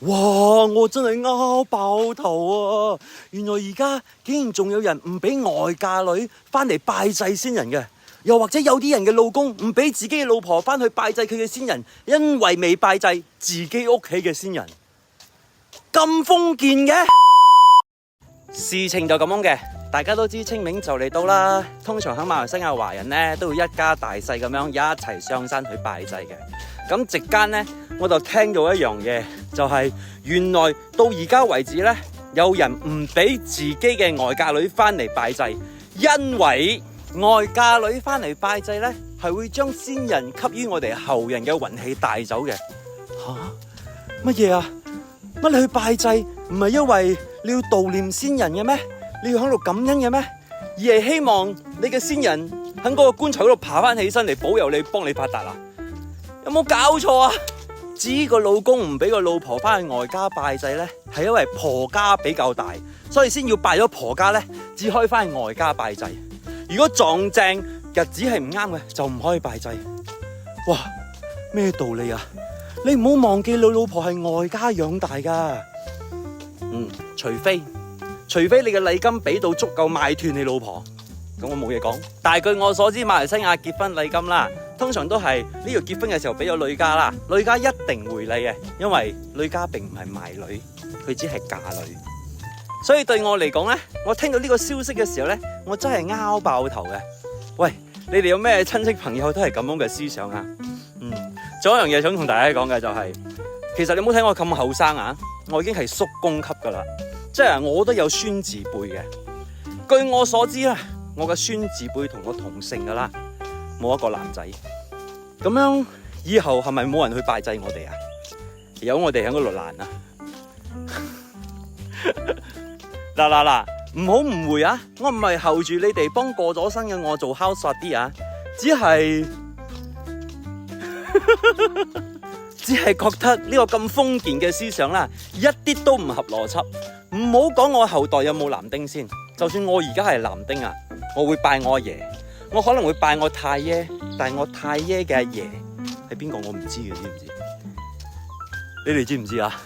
哇！我真係拗爆頭啊！原來而家竟然仲有人唔俾外嫁女翻嚟拜祭先人嘅，又或者有啲人嘅老公唔俾自己嘅老婆翻去拜祭佢嘅先人，因為未拜祭自己屋企嘅先人，咁封建嘅事情就咁樣嘅。大家都知清明就嚟到啦，通常喺馬來西亞華人呢都會一家大細咁樣一齊上山去拜祭嘅。咁席間呢，我就聽到一樣嘢，就係原來到而家為止呢，有人唔俾自己嘅外嫁女翻嚟拜祭，因為外嫁女翻嚟拜祭呢係會將先人給予我哋後人嘅運氣帶走嘅。乜嘢啊？乜你去拜祭唔係因為你要悼念先人嘅咩？你要喺度感恩嘅咩？而係希望你嘅先人喺嗰個棺材嗰度爬翻起身嚟保佑你，幫你發達啊？有冇搞錯啊？至於個老公唔俾個老婆翻去外家拜祭呢，係因為婆家比較大，所以先要拜咗婆家呢，至可以翻去外家拜祭。如果撞正日子係唔啱嘅，就唔可以拜祭。哇，咩道理啊？你唔好忘記你老婆係外家養大噶。除非你嘅禮金俾到足夠買斷你老婆，咁我冇嘢講。但係據我所知，馬來西亞結婚禮金啦，通常都係呢個結婚嘅時候俾咗女家啦，女家一定回禮嘅，因為女家並唔係賣女，佢只係嫁女。所以對我嚟講呢，我聽到呢個消息嘅時候呢，我真係拗爆頭嘅。喂，你哋有咩親戚朋友都係咁樣嘅思想啊？仲有一樣嘢想同大家講嘅就係，其實你冇睇我咁後生啊，我已經係叔公級噶啦。即係我都有孫字輩嘅，據我所知啦，我嘅孫字輩同我同姓噶啦，冇一個男仔。咁樣以後係咪冇人去拜祭我哋啊？有我哋喺嗰度爛啊！嗱，唔好誤會啊！我唔係候住你哋幫過咗身嘅我做 house party 啊，只係覺得呢個咁封建嘅思想啦，一啲都唔合邏輯。唔好講我後代有冇男丁先，就算我而家係男丁啊，我會拜我阿爺，我可能會拜我太爺，但係我太爺嘅阿爺係邊個我唔知嘅，知唔知？你哋知唔知啊？